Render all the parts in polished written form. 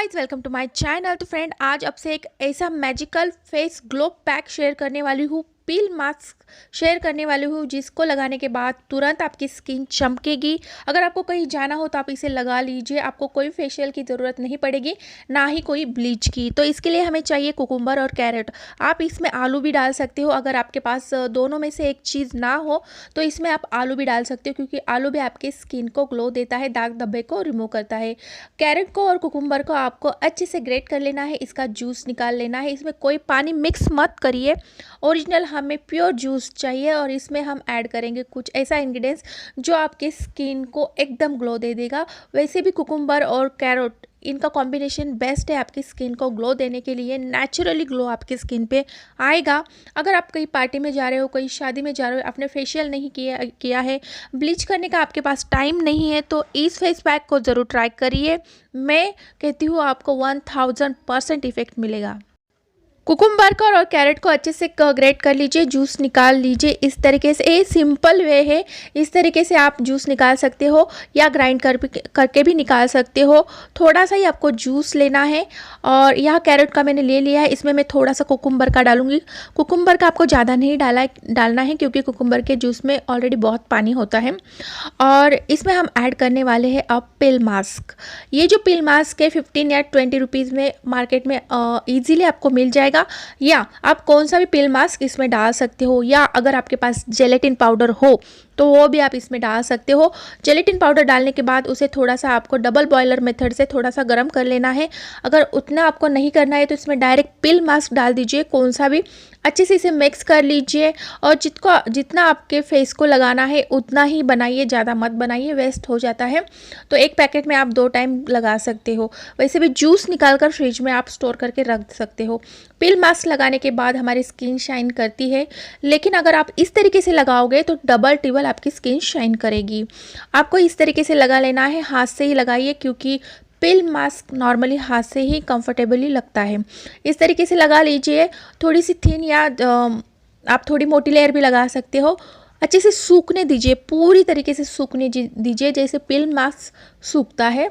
Guys welcome to my channel. तो friend, आज आपसे एक ऐसा magical face glow pack share करने वाली हूँ, पील मास्क शेयर करने वाली हूँ, जिसको लगाने के बाद तुरंत आपकी स्किन चमकेगी। अगर आपको कहीं जाना हो तो आप इसे लगा लीजिए, आपको कोई फेशियल की ज़रूरत नहीं पड़ेगी, ना ही कोई ब्लीच की। तो इसके लिए हमें चाहिए कुकुम्बर और कैरेट। आप इसमें आलू भी डाल सकते हो, अगर आपके पास दोनों में से एक चीज़ ना हो तो इसमें आप आलू भी डाल सकते हो, क्योंकि आलू भी आपकी स्किन को ग्लो देता है, दाग धब्बे को रिमूव करता है। कैरेट को और कुकुम्बर को आपको अच्छे से ग्रेट कर लेना है, इसका जूस निकाल लेना है। इसमें कोई पानी मिक्स मत करिए, ओरिजिनल हमें प्योर जूस चाहिए। और इसमें हम ऐड करेंगे कुछ ऐसा इंग्रेडिएंट्स जो आपके स्किन को एकदम ग्लो दे देगा। वैसे भी कुकुम्बर और कैरेट, इनका कॉम्बिनेशन बेस्ट है आपकी स्किन को ग्लो देने के लिए। नेचुरली ग्लो आपकी स्किन पे आएगा। अगर आप कहीं पार्टी में जा रहे हो, कहीं शादी में जा रहे हो, आपने फेशियल नहीं किया है, ब्लीच करने का आपके पास टाइम नहीं है, तो इस फेस पैक को ज़रूर ट्राई करिए। मैं कहती हूँ आपको 1000% इफेक्ट मिलेगा। कुकुम्बर को और कैरेट को अच्छे से ग्रेट कर लीजिए, जूस निकाल लीजिए। इस तरीके से, ये सिंपल वे है, इस तरीके से आप जूस निकाल सकते हो या ग्राइंड करके भी निकाल सकते हो। थोड़ा सा ही आपको जूस लेना है। और यह कैरेट का मैंने ले लिया है, इसमें मैं थोड़ा सा कुकुम्बर का डालूंगी। कुकुम्बर का आपको ज़्यादा नहीं डालना है, क्योंकि कुकुम्बर के जूस में ऑलरेडी बहुत पानी होता है। और इसमें हम ऐड करने वाले हैं अब पिल मास्क। ये जो पिल मास्क है 15 या 20 रुपीज़ में मार्केट में ईजीली आपको मिल जाएगा। या आप कौन सा भी पिल मास्क इसमें डाल सकते हो, या अगर आपके पास जेलेटिन पाउडर हो तो वो भी आप इसमें डाल सकते हो। जेलेटिन पाउडर डालने के बाद उसे थोड़ा सा आपको डबल बॉयलर मेथड से थोड़ा सा गर्म कर लेना है। अगर उतना आपको नहीं करना है तो इसमें डायरेक्ट पिल मास्क डाल दीजिए, कौन सा भी, अच्छे से इसे मिक्स कर लीजिए। और जितना आपके फेस को लगाना है उतना ही बनाइए, ज़्यादा मत बनाइए, वेस्ट हो जाता है। तो एक पैकेट में आप 2 टाइम लगा सकते हो। वैसे भी जूस निकाल कर फ्रिज में आप स्टोर करके रख सकते हो। पिल मास्क लगाने के बाद हमारी स्किन शाइन करती है, लेकिन अगर आप इस तरीके से लगाओगे तो डबल टिबल आपकी स्किन शाइन करेगी। आपको इस तरीके से लगा लेना है, हाथ से ही लगाइए, क्योंकि पिल मास्क नॉर्मली हाथ से ही कंफर्टेबली लगता है। इस तरीके से लगा लीजिए, थोड़ी सी थिन या आप थोड़ी मोटी लेयर भी लगा सकते हो। अच्छे से सूखने दीजिए, पूरी तरीके से सूखने दीजिए, जैसे पिल मास्क सूखता है।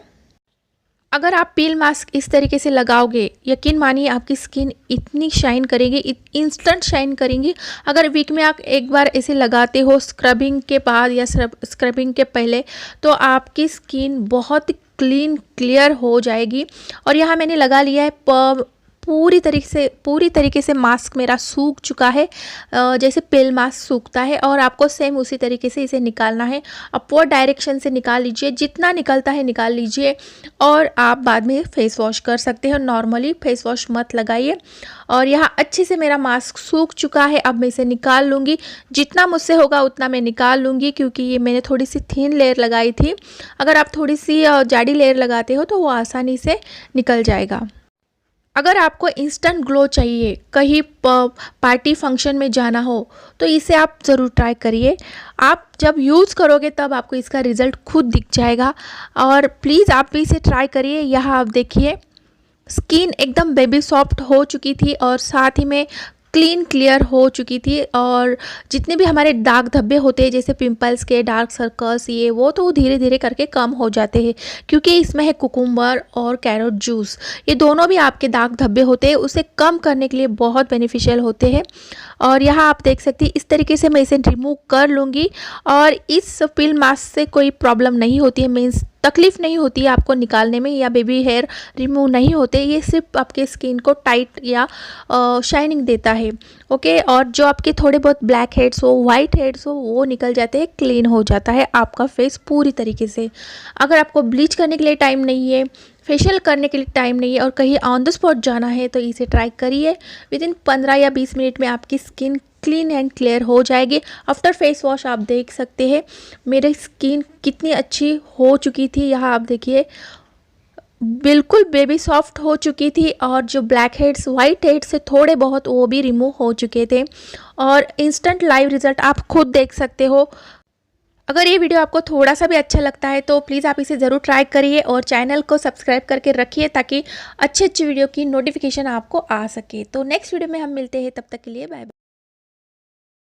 अगर आप पिल मास्क इस तरीके से लगाओगे, यकीन मानिए आपकी स्किन इतनी शाइन करेगी, इंस्टेंट शाइन करेंगी। अगर वीक में आप एक बार ऐसे लगाते हो स्क्रबिंग के बाद या स्क्रबिंग के पहले, तो आपकी स्किन बहुत क्लियर हो जाएगी। और यहाँ मैंने लगा लिया है, पूरी तरीके से मास्क मेरा सूख चुका है, जैसे पिल मास्क सूखता है। और आपको सेम उसी तरीके से इसे निकालना है। अपवर्ड डायरेक्शन से निकाल लीजिए, जितना निकलता है निकाल लीजिए। और आप बाद में फेस वॉश कर सकते हो, नॉर्मली फेस वॉश मत लगाइए। और यहाँ अच्छे से मेरा मास्क सूख चुका है, अब मैं इसे निकाल लूँगी। जितना मुझसे होगा उतना मैं निकाल लूँगी, क्योंकि ये मैंने थोड़ी सी थिन लेयर लगाई थी। अगर आप थोड़ी सी जाड़ी लेयर लगाते हो तो वो आसानी से निकल जाएगा। अगर आपको इंस्टेंट ग्लो चाहिए, कहीं पार्टी फंक्शन में जाना हो, तो इसे आप ज़रूर ट्राई करिए। आप जब यूज़ करोगे तब आपको इसका रिज़ल्ट खुद दिख जाएगा। और प्लीज़ आप भी इसे ट्राई करिए। यहाँ आप देखिए, स्किन एकदम बेबी सॉफ्ट हो चुकी थी, और साथ ही में क्लियर हो चुकी थी। और जितने भी हमारे दाग धब्बे होते हैं, जैसे पिंपल्स के, डार्क सर्कल्स, ये वो तो धीरे धीरे करके कम हो जाते हैं, क्योंकि इसमें है कुकुम्बर और कैरेट जूस। ये दोनों भी आपके दाग धब्बे होते हैं, उसे कम करने के लिए बहुत बेनिफिशियल होते हैं। और यहाँ आप देख सकते हैं, इस तरीके से मैं इसे रिमूव कर लूँगी। और इस पिल मास्क से कोई प्रॉब्लम नहीं होती है, मीन्स तकलीफ़ नहीं होती है आपको निकालने में, या बेबी हेयर रिमूव नहीं होते। ये सिर्फ आपके स्किन को टाइट या शाइनिंग देता है, ओके। और जो आपके थोड़े बहुत ब्लैक हेड्स हो, वाइट हेड्स हो, वो निकल जाते हैं, क्लीन हो जाता है आपका फेस पूरी तरीके से। अगर आपको ब्लीच करने के लिए टाइम नहीं है, फेशियल करने के लिए टाइम नहीं है, और कहीं ऑन द स्पॉट जाना है, तो इसे ट्राई करिए। विदिन 15 या 20 मिनट में आपकी स्किन क्लीन एंड क्लियर हो जाएगी। आफ्टर फेस वॉश आप देख सकते हैं मेरी स्किन कितनी अच्छी हो चुकी थी। यहाँ आप देखिए, बिल्कुल बेबी सॉफ्ट हो चुकी थी। और जो ब्लैक हेड्स, वाइट हेड्स से थोड़े बहुत, वो भी रिमूव हो चुके थे। और इंस्टेंट लाइव रिजल्ट आप खुद देख सकते हो। अगर ये वीडियो आपको थोड़ा सा भी अच्छा लगता है तो प्लीज़ आप इसे ज़रूर ट्राई करिए, और चैनल को सब्सक्राइब करके रखिए, ताकि अच्छी वीडियो की नोटिफिकेशन आपको आ सके। तो नेक्स्ट वीडियो में हम मिलते हैं, तब तक के लिए बाय बाय।